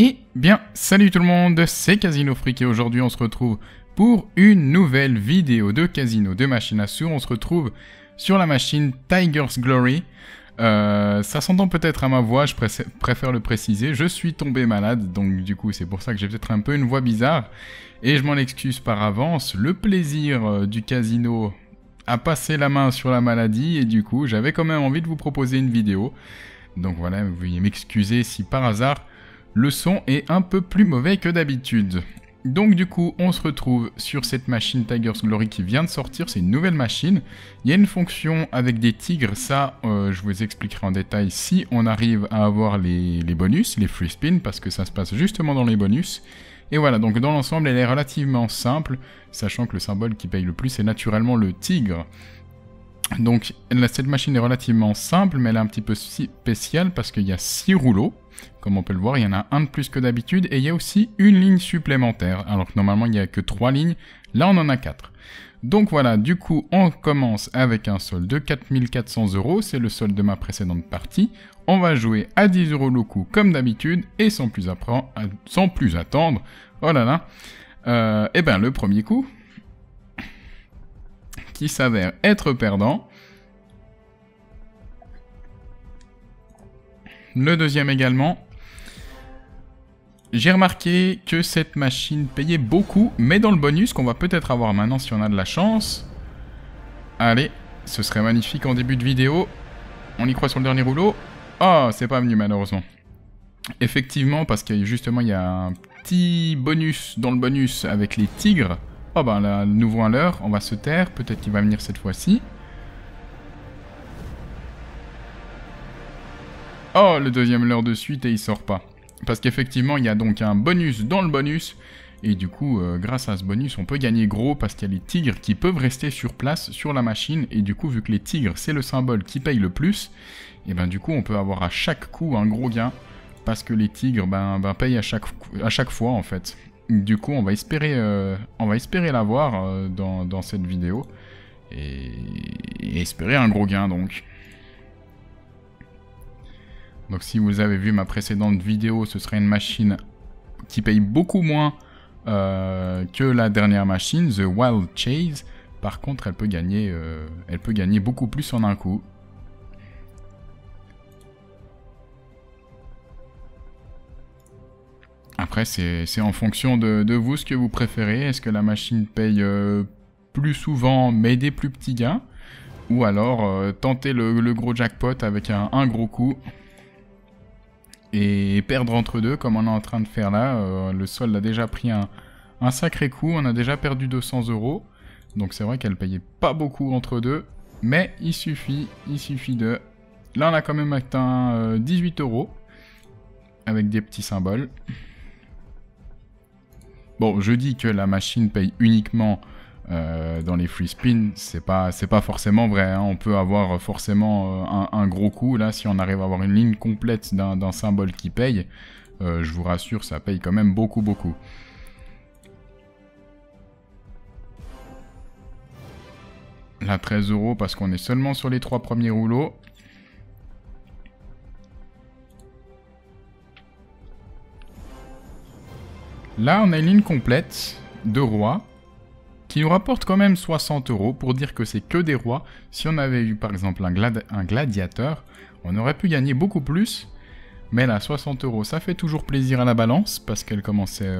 Et bien, salut tout le monde, c'est Casino Freak et aujourd'hui on se retrouve pour une nouvelle vidéo de casino de machine à sous. On se retrouve sur la machine Tiger's Glory. Ça s'entend peut-être à ma voix, je préfère le préciser. Je suis tombé malade, donc du coup c'est pour ça que j'ai peut-être un peu une voix bizarre. Et je m'en excuse par avance. Le plaisir du casino a passé la main sur la maladie et du coup j'avais quand même envie de vous proposer une vidéo. Donc voilà, veuillez m'excuser si par hasard le son est un peu plus mauvais que d'habitude. Donc du coup, on se retrouve sur cette machine Tiger's Glory qui vient de sortir, c'est une nouvelle machine. Il y a une fonction avec des tigres, ça je vous expliquerai en détail si on arrive à avoir les bonus, les free spins, parce que ça se passe justement dans les bonus. Et voilà, donc dans l'ensemble, elle est relativement simple, sachant que le symbole qui paye le plus est naturellement le tigre. Donc cette machine est relativement simple, mais elle est un petit peu spéciale parce qu'il y a 6 rouleaux. Comme on peut le voir, il y en a un de plus que d'habitude et il y a aussi une ligne supplémentaire. Alors que normalement, il n'y a que 3 lignes. Là, on en a 4. Donc voilà, du coup, on commence avec un solde de 4400 €. C'est le solde de ma précédente partie. On va jouer à 10 € le coup comme d'habitude et sans plus attendre. Oh là là. Et ben le premier coup, qui s'avère être perdant. Le deuxième également. J'ai remarqué que cette machine payait beaucoup, mais dans le bonus qu'on va peut-être avoir maintenant si on a de la chance. Allez, ce serait magnifique en début de vidéo. On y croit sur le dernier rouleau. Oh, c'est pas venu malheureusement. Effectivement, parce que justement il y a un petit bonus dans le bonus avec les tigres. Oh ben là, nouveau à l'heure, on va se taire, peut-être qu'il va venir cette fois-ci. Oh, le deuxième leurre de suite et il sort pas. Parce qu'effectivement, il y a donc un bonus dans le bonus. Et du coup, grâce à ce bonus, on peut gagner gros parce qu'il y a les tigres qui peuvent rester sur place sur la machine. Et du coup, vu que les tigres, c'est le symbole qui paye le plus, et ben du coup, on peut avoir à chaque coup un gros gain. Parce que les tigres payent à chaque fois en fait. Du coup, on va espérer l'avoir dans cette vidéo. Et espérer un gros gain donc. Donc si vous avez vu ma précédente vidéo, ce serait une machine qui paye beaucoup moins que la dernière machine, The Wild Chase. Par contre, elle peut gagner beaucoup plus en un coup. Après, c'est en fonction de vous ce que vous préférez. Est-ce que la machine paye plus souvent mais des plus petits gains? Ou alors tenter le gros jackpot avec un gros coup et perdre entre deux comme on est en train de faire là. Le solde a déjà pris un sacré coup. On a déjà perdu 200 €. Donc c'est vrai qu'elle payait pas beaucoup entre deux. Mais il suffit de... Là on a quand même atteint 18 € avec des petits symboles. Bon, je dis que la machine paye uniquement dans les free spins, c'est pas forcément vrai, hein. On peut avoir forcément un gros coup, là, si on arrive à avoir une ligne complète d'un symbole qui paye, je vous rassure, ça paye quand même beaucoup. Là, 13 € parce qu'on est seulement sur les 3 premiers rouleaux. Là, on a une ligne complète de rois qui nous rapporte quand même 60 € pour dire que c'est que des rois. Si on avait eu par exemple un gladiateur, on aurait pu gagner beaucoup plus. Mais là, 60 €, ça fait toujours plaisir à la balance parce qu'elle commençait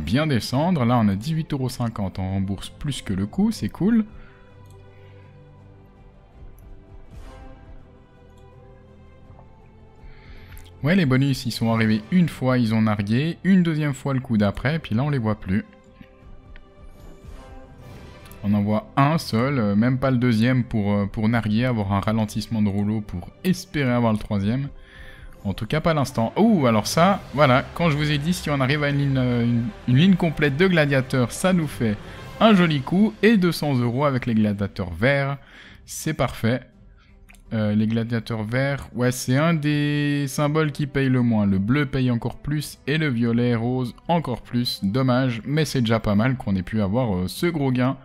bien descendre. Là, on a 18,50 €, on rembourse plus que le coup, c'est cool. Ouais, les bonus, ils sont arrivés une fois, ils ont nargué, une deuxième fois le coup d'après, puis là, on les voit plus. On en voit un seul, même pas le deuxième pour narguer, avoir un ralentissement de rouleau pour espérer avoir le troisième. En tout cas, pas l'instant. Oh, alors ça, voilà, quand je vous ai dit, si on arrive à une ligne complète de gladiateurs, ça nous fait un joli coup, et 200 € avec les gladiateurs verts, c'est parfait. Les gladiateurs verts, ouais, c'est un des symboles qui paye le moins. Le bleu paye encore plus et le violet rose encore plus. Dommage, mais c'est déjà pas mal qu'on ait pu avoir ce gros gain.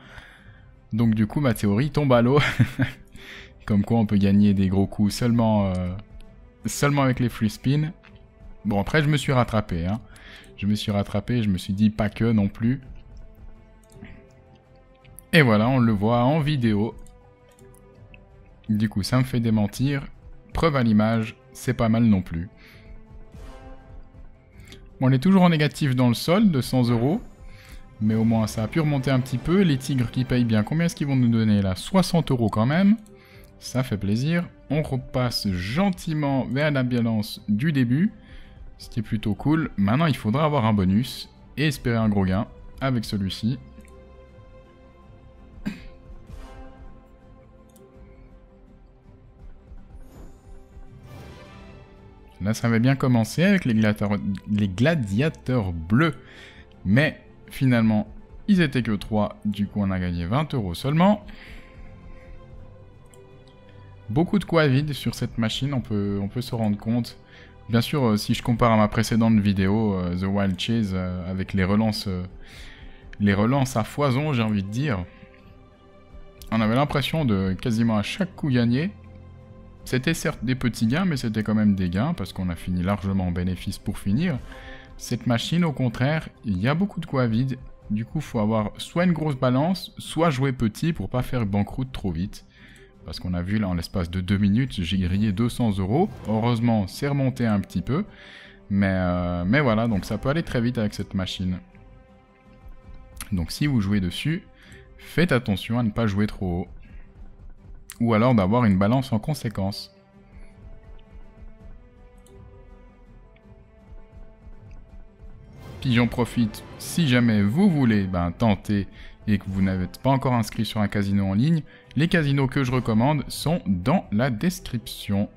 Donc du coup, ma théorie tombe à l'eau. Comme quoi, on peut gagner des gros coups seulement avec les free spins. Bon, après, je me suis rattrapé. Hein. Je me suis dit pas que non plus. Et voilà, on le voit en vidéo. Du coup, ça me fait démentir. Preuve à l'image, c'est pas mal non plus. Bon, on est toujours en négatif dans le solde de 100 €. Mais au moins, ça a pu remonter un petit peu. Les tigres qui payent bien, combien est-ce qu'ils vont nous donner là? 60 € quand même. Ça fait plaisir. On repasse gentiment vers la balance du début. Ce qui est plutôt cool. Maintenant, il faudra avoir un bonus. Et espérer un gros gain avec celui-ci. Là, ça avait bien commencé avec les gladiateurs bleus. Mais finalement, ils étaient que 3. Du coup, on a gagné 20 € seulement. Beaucoup de quoi vide sur cette machine, on peut se rendre compte. Bien sûr, si je compare à ma précédente vidéo, The Wild Chase, avec les relances à foison, j'ai envie de dire. On avait l'impression de quasiment à chaque coup gagner. C'était certes des petits gains, mais c'était quand même des gains, parce qu'on a fini largement en bénéfice pour finir. Cette machine, au contraire, il y a beaucoup de quoi vide. Du coup, il faut avoir soit une grosse balance, soit jouer petit pour pas faire banqueroute trop vite. Parce qu'on a vu là, en l'espace de 2 minutes, j'ai grillé 200 €. Heureusement, c'est remonté un petit peu. Mais voilà, donc ça peut aller très vite avec cette machine. Donc si vous jouez dessus, faites attention à ne pas jouer trop haut. Ou alors d'avoir une balance en conséquence. Puis j'en profite, si jamais vous voulez tenter et que vous n'êtes pas encore inscrit sur un casino en ligne, les casinos que je recommande sont dans la description.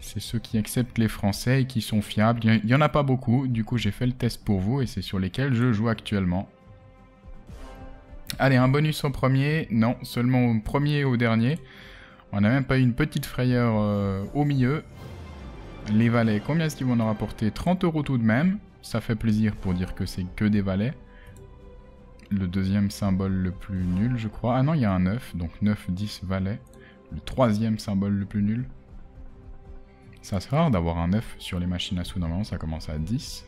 C'est ceux qui acceptent les Français et qui sont fiables. Il n'y en a pas beaucoup, du coup j'ai fait le test pour vous et c'est sur lesquels je joue actuellement. Allez, un bonus au premier. Non, seulement au premier et au dernier. On n'a même pas eu une petite frayeur au milieu. Les valets, combien est-ce qu'ils vont nous rapporter? 30 € tout de même. Ça fait plaisir pour dire que c'est que des valets. Le deuxième symbole le plus nul, je crois. Ah non, il y a un 9. Donc 9, 10 valets. Le troisième symbole le plus nul. Ça c'est rare d'avoir un 9 sur les machines à sous. Normalement, ça commence à 10.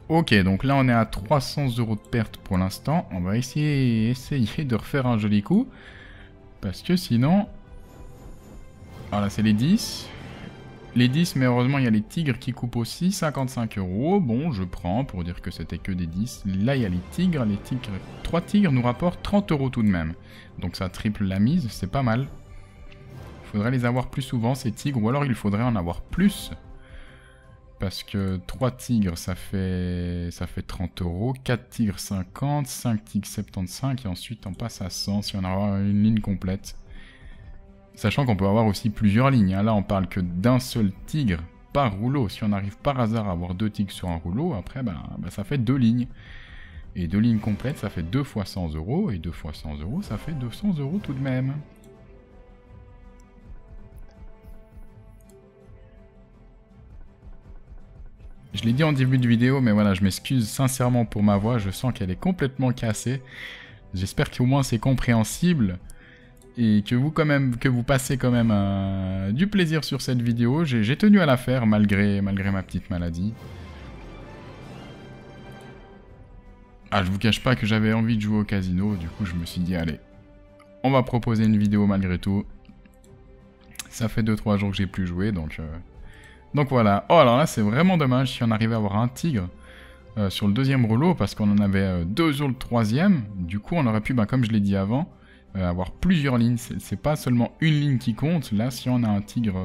Ok, donc là on est à 300 € de perte pour l'instant. On va essayer de refaire un joli coup. Parce que sinon... Voilà, c'est les 10. Les 10, mais heureusement il y a les tigres qui coupent aussi. 55 €. Bon, je prends pour dire que c'était que des 10. Là il y a les tigres. 3 tigres nous rapportent 30 € tout de même. Donc ça triple la mise, c'est pas mal. Il faudrait les avoir plus souvent ces tigres. Ou alors il faudrait en avoir plus. Parce que 3 tigres, ça fait 30 €. 4 tigres, 50. 5 tigres, 75. Et ensuite, on passe à 100 si on a une ligne complète. Sachant qu'on peut avoir aussi plusieurs lignes. Hein. Là, on parle que d'un seul tigre par rouleau. Si on arrive par hasard à avoir 2 tigres sur un rouleau, après, ça fait 2 lignes. Et 2 lignes complètes, ça fait 2 fois 100 €. Et 2 fois 100 €, ça fait 200 € tout de même. Je l'ai dit en début de vidéo, mais voilà, je m'excuse sincèrement pour ma voix. Je sens qu'elle est complètement cassée. J'espère qu'au moins c'est compréhensible. Et que vous passez quand même du plaisir sur cette vidéo. J'ai tenu à la faire malgré ma petite maladie. Ah, je vous cache pas que j'avais envie de jouer au casino. Du coup, je me suis dit, allez, on va proposer une vidéo malgré tout. Ça fait 2-3 jours que j'ai plus joué, donc voilà. Oh, alors là, c'est vraiment dommage si on arrivait à avoir un tigre sur le deuxième rouleau, parce qu'on en avait 2 sur le troisième. Du coup, on aurait pu, comme je l'ai dit avant, avoir plusieurs lignes. C'est pas seulement une ligne qui compte. Là, si on a un tigre,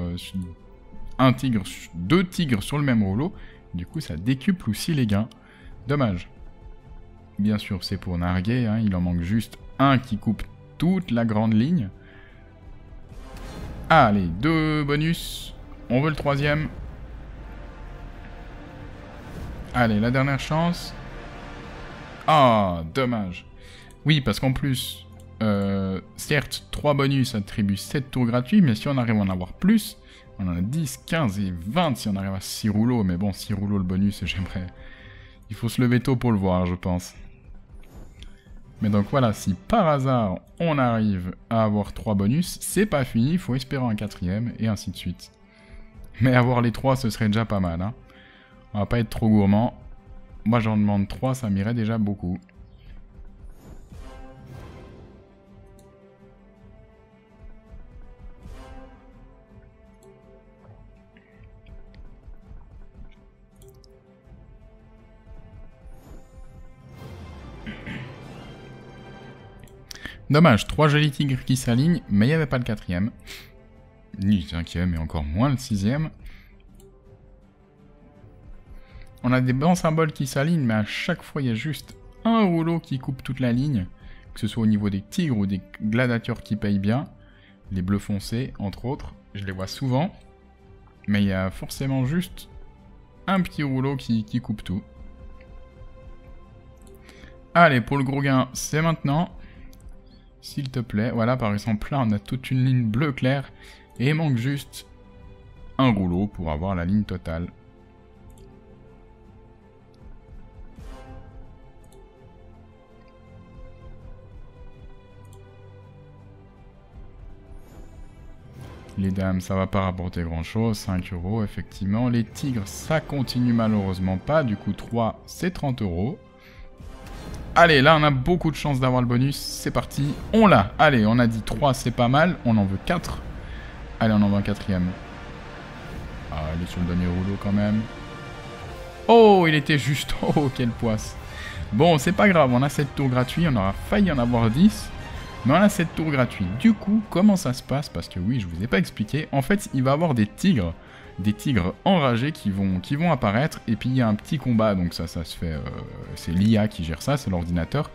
2 tigres sur le même rouleau, du coup, ça décuple aussi les gains. Dommage. Bien sûr, c'est pour narguer. Hein, il en manque juste un qui coupe toute la grande ligne. Allez, 2 bonus. On veut le troisième. Allez, la dernière chance. Ah, dommage. Oui, parce qu'en plus, certes, 3 bonus attribuent 7 tours gratuits, mais si on arrive à en avoir plus, on en a 10, 15 et 20 si on arrive à 6 rouleaux. Mais bon, 6 rouleaux le bonus, j'aimerais... Il faut se lever tôt pour le voir, je pense. Mais donc voilà, si par hasard on arrive à avoir 3 bonus, c'est pas fini, il faut espérer un 4ème et ainsi de suite. Mais avoir les 3 ce serait déjà pas mal. Hein. On va pas être trop gourmand. Moi j'en demande 3, ça m'irait déjà beaucoup. Dommage, 3 jolis tigres qui s'alignent, mais il n'y avait pas le 4ème. Ni le 5ème et encore moins le 6ème. On a des bons symboles qui s'alignent, mais à chaque fois il y a juste un rouleau qui coupe toute la ligne. Que ce soit au niveau des tigres ou des gladiateurs qui payent bien. Les bleus foncés, entre autres. Je les vois souvent. Mais il y a forcément juste un petit rouleau qui coupe tout. Allez, pour le gros gain, c'est maintenant. S'il te plaît. Voilà, par exemple, là, on a toute une ligne bleu clair. Et il manque juste un rouleau pour avoir la ligne totale. Les dames, ça va pas rapporter grand chose. 5 €, effectivement. Les tigres, ça continue malheureusement pas. Du coup, 3, c'est 30 €. Allez, là, on a beaucoup de chance d'avoir le bonus. C'est parti. On l'a. Allez, on a dit 3, c'est pas mal. On en veut 4. Allez, on en veut un 4ème. Ah, il est sur le dernier rouleau quand même. Oh, il était juste. Oh, quelle poisse. Bon, c'est pas grave. On a 7 tours gratuits. On aura failli en avoir 10. Mais on a 7 tours gratuits. Du coup, comment ça se passe? Parce que oui, je vous ai pas expliqué. En fait, il va y avoir des tigres enragés qui vont apparaître. Et puis, il y a un petit combat. Donc ça se fait... c'est l'IA qui gère ça, c'est l'ordinateur.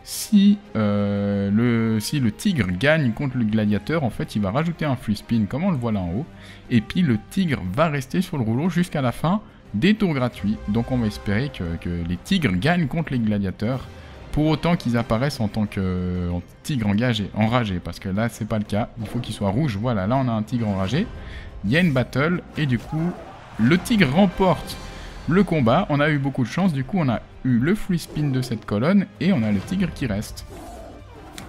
Si le tigre gagne contre le gladiateur, en fait, il va rajouter un free spin, comme on le voit là en haut. Et puis, le tigre va rester sur le rouleau jusqu'à la fin des tours gratuits. Donc, on va espérer que les tigres gagnent contre les gladiateurs. Pour autant qu'ils apparaissent en tant que tigre enragé. Parce que là, c'est pas le cas. Il faut qu'il soit rouge. Voilà, là, on a un tigre enragé. Il y a une battle. Et du coup, le tigre remporte le combat. On a eu beaucoup de chance. Du coup, on a eu le free spin de cette colonne. Et on a le tigre qui reste.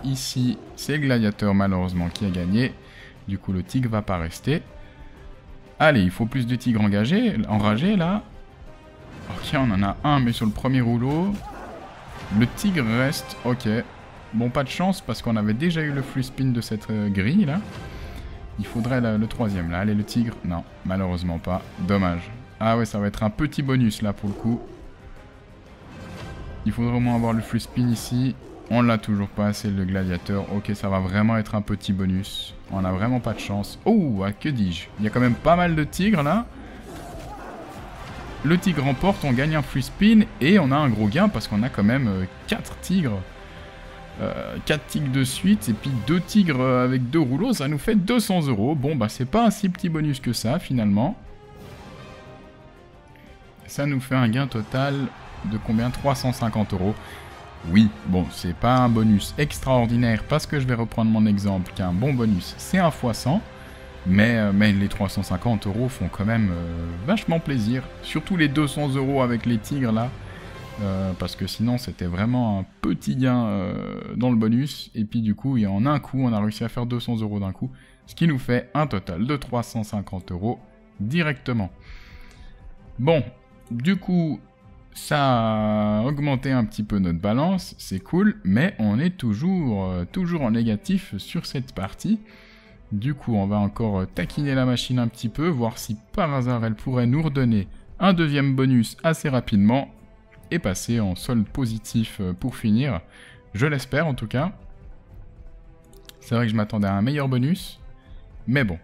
Ici, c'est le gladiateur, malheureusement, qui a gagné. Du coup, le tigre va pas rester. Allez, il faut plus de tigres enragés, là. Ok, on en a un, mais sur le premier rouleau. Le tigre reste, ok. Bon, pas de chance parce qu'on avait déjà eu le free spin de cette grille là. Il faudrait le troisième là. Allez, le tigre, non, malheureusement pas. Dommage. Ah ouais, ça va être un petit bonus là pour le coup. Il faudrait au moins avoir le free spin ici. On l'a toujours pas, c'est le gladiateur. Ok, ça va vraiment être un petit bonus. On a vraiment pas de chance. Oh, que dis-je? Il y a quand même pas mal de tigres là. Le tigre remporte, on gagne un free spin et on a un gros gain parce qu'on a quand même 4 tigres. 4 tigres de suite et puis 2 tigres avec 2 rouleaux, ça nous fait 200 €. Bon, bah c'est pas un si petit bonus que ça finalement. Ça nous fait un gain total de combien? 350 €. Oui, bon, c'est pas un bonus extraordinaire parce que je vais reprendre mon exemple qu'un bon bonus, c'est un x 100. Mais les 350 € font quand même vachement plaisir. Surtout les 200 € avec les tigres là. Parce que sinon c'était vraiment un petit gain dans le bonus. Et puis du coup, en un coup, on a réussi à faire 200 € d'un coup. Ce qui nous fait un total de 350 € directement. Bon, du coup, ça a augmenté un petit peu notre balance. C'est cool. Mais on est toujours en négatif sur cette partie. Du coup, on va encore taquiner la machine un petit peu, voir si par hasard elle pourrait nous redonner un deuxième bonus assez rapidement et passer en solde positif pour finir. Je l'espère en tout cas. C'est vrai que je m'attendais à un meilleur bonus, mais bon.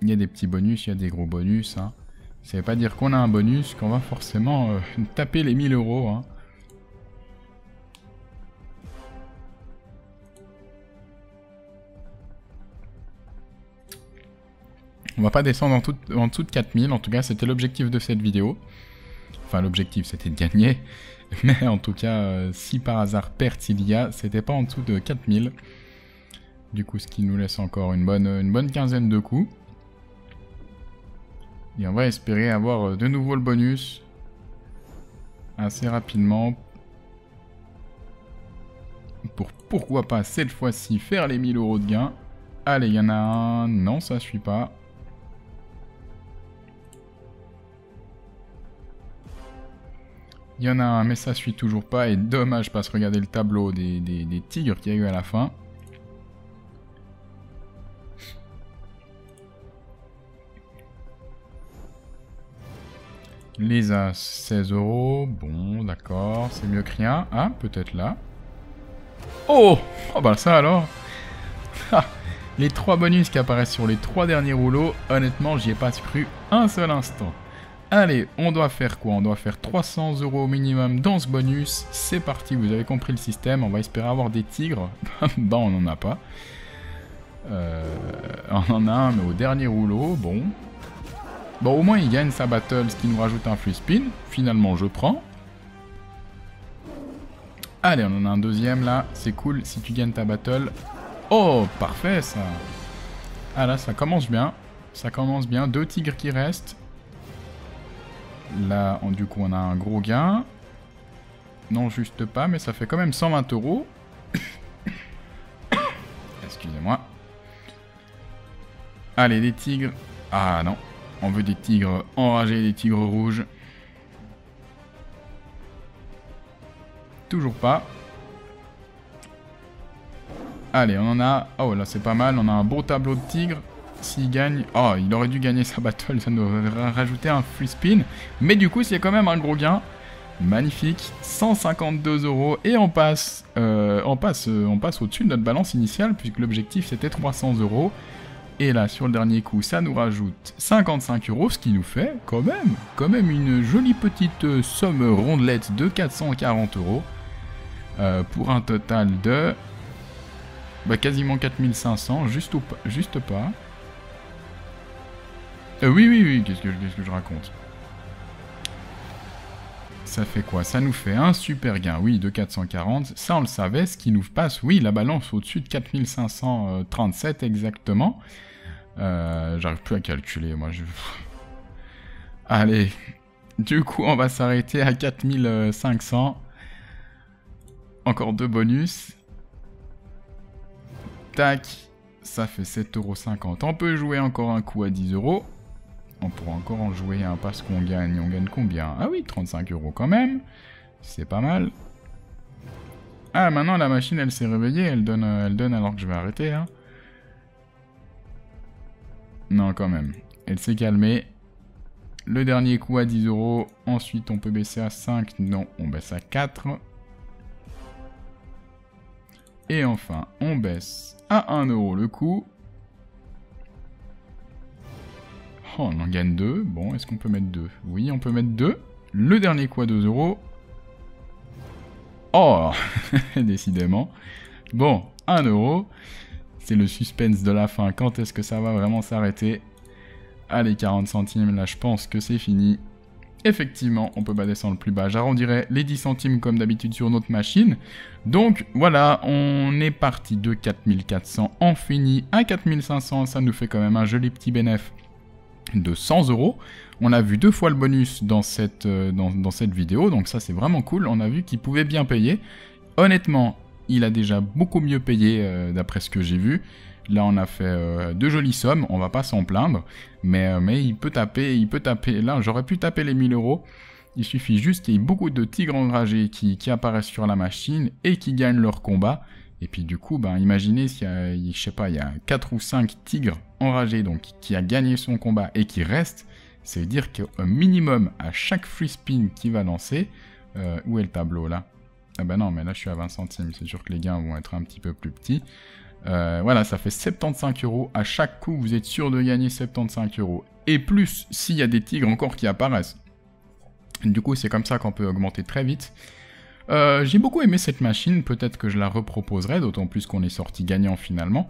Il y a des petits bonus, il y a des gros bonus. Hein. Ça ne veut pas dire qu'on a un bonus, qu'on va forcément taper les 1000 €. Hein. On va pas descendre en dessous de 4000, en tout cas c'était l'objectif de cette vidéo. Enfin l'objectif c'était de gagner, mais en tout cas si par hasard perte il y a, c'était pas en dessous de 4000. Du coup ce qui nous laisse encore une bonne quinzaine de coups. Et on va espérer avoir de nouveau le bonus assez rapidement. pourquoi pas cette fois-ci faire les 1000 € de gain. Allez, il y en a un. Non, ça suit pas. Il y en a un, mais ça suit toujours pas. Et dommage, parce que regardez le tableau des tigres qu'il y a eu à la fin. Les As, 16 €. Bon, d'accord, c'est mieux que rien. Ah, peut-être là. Oh! Oh bah ça alors. Les 3 bonus qui apparaissent sur les 3 derniers rouleaux, honnêtement, j'y ai pas cru un seul instant. Allez, on doit faire quoi? On doit faire 300 € au minimum dans ce bonus. C'est parti, vous avez compris le système. On va espérer avoir des tigres. Bah, on n'en a pas. On en a un, mais au dernier rouleau, bon. Bon, au moins, il gagne sa battle, ce qui nous rajoute un free spin. Finalement, je prends. Allez, on en a un deuxième, là. C'est cool, si tu gagnes ta battle. Oh, parfait, ça. Ah, là, ça commence bien. Ça commence bien. 2 tigres qui restent. Là, du coup, on a un gros gain. Non, juste pas, mais ça fait quand même 120 €. Excusez-moi. Allez, des tigres. Ah, non. On veut des tigres enragés, des tigres rouges. Toujours pas. Allez, on en a... Oh, là, c'est pas mal. On a un beau tableau de tigres. S'il gagne... Oh, il aurait dû gagner sa battle. Ça nous aurait rajouté un free spin. Mais du coup, c'est quand même un gros gain. Magnifique. 152 €. Et on passe au-dessus de notre balance initiale, puisque l'objectif, c'était 300 €. Et là, sur le dernier coup, ça nous rajoute 55 €, ce qui nous fait quand même une jolie petite somme rondelette de 440 €. Pour un total de... Bah, quasiment 4500, juste pas. Oui, qu'est-ce que je raconte? Ça fait quoi? Ça nous fait un super gain, oui, de 440. Ça, on le savait, ce qui nous passe, oui, la balance au-dessus de 4537 exactement. J'arrive plus à calculer, moi. Allez, du coup, on va s'arrêter à 4500. Encore 2 bonus. Tac, ça fait 7,50 €. On peut jouer encore un coup à 10 €. On pourra encore en jouer un parce qu'on gagne. On gagne combien? Ah oui, 35 € quand même. C'est pas mal. Ah, maintenant la machine, elle s'est réveillée. Elle donne alors que je vais arrêter. Hein. Non, quand même. Elle s'est calmée. Le dernier coup à 10 €. Ensuite, on peut baisser à 5. Non, on baisse à 4. Et enfin, on baisse à 1 € le coup. Oh, on en gagne 2. Bon, est-ce qu'on peut mettre 2? Oui, on peut mettre 2. Le dernier coup à 2 €. Oh, décidément. Bon, 1 €. C'est le suspense de la fin. Quand est-ce que ça va vraiment s'arrêter? Allez, 40 centimes. Là, je pense que c'est fini. Effectivement, on peut pas descendre plus bas. J'arrondirai les 10 centimes comme d'habitude sur notre machine. Donc voilà, on est parti de 4400 en fini à 4500. Ça nous fait quand même un joli petit bénéfice de 100 €. On a vu 2 fois le bonus dans cette vidéo, donc ça c'est vraiment cool. On a vu qu'il pouvait bien payer. Honnêtement, il a déjà beaucoup mieux payé d'après ce que j'ai vu. Là, on a fait 2 jolies sommes, on va pas s'en plaindre, mais il peut taper, là, j'aurais pu taper les 1000 €, il suffit juste qu'il y ait beaucoup de tigres enragés qui apparaissent sur la machine et qui gagnent leur combat, et puis du coup, ben, imaginez s'il y a, je sais pas, il y a 4 ou 5 tigres enragés, donc qui a gagné son combat et qui reste, ça veut dire qu'au minimum, à chaque free spin qu'il va lancer, où est le tableau, là? Ah ben non, mais là, je suis à 20 centimes, c'est sûr que les gains vont être un petit peu plus petits. Voilà, ça fait 75 €. À chaque coup, vous êtes sûr de gagner 75 €. Et plus, s'il y a des tigres encore qui apparaissent. Du coup, c'est comme ça qu'on peut augmenter très vite. J'ai beaucoup aimé cette machine. Peut-être que je la reproposerai, d'autant plus qu'on est sorti gagnant finalement.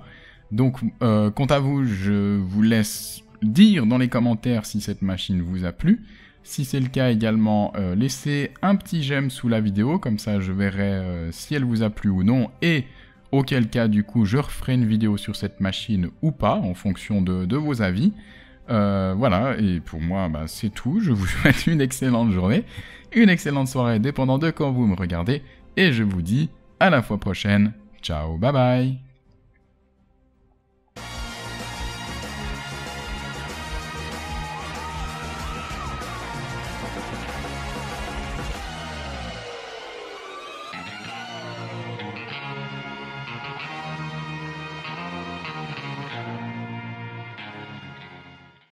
Donc, quant à vous, je vous laisse dire dans les commentaires si cette machine vous a plu. Si c'est le cas également, laissez un petit j'aime sous la vidéo. Comme ça, je verrai si elle vous a plu ou non. Et... auquel cas, du coup, je referai une vidéo sur cette machine ou pas, en fonction de vos avis. Voilà, et pour moi, bah, c'est tout. Je vous souhaite une excellente journée, une excellente soirée, dépendant de quand vous me regardez. Et je vous dis à la fois prochaine. Ciao, bye bye.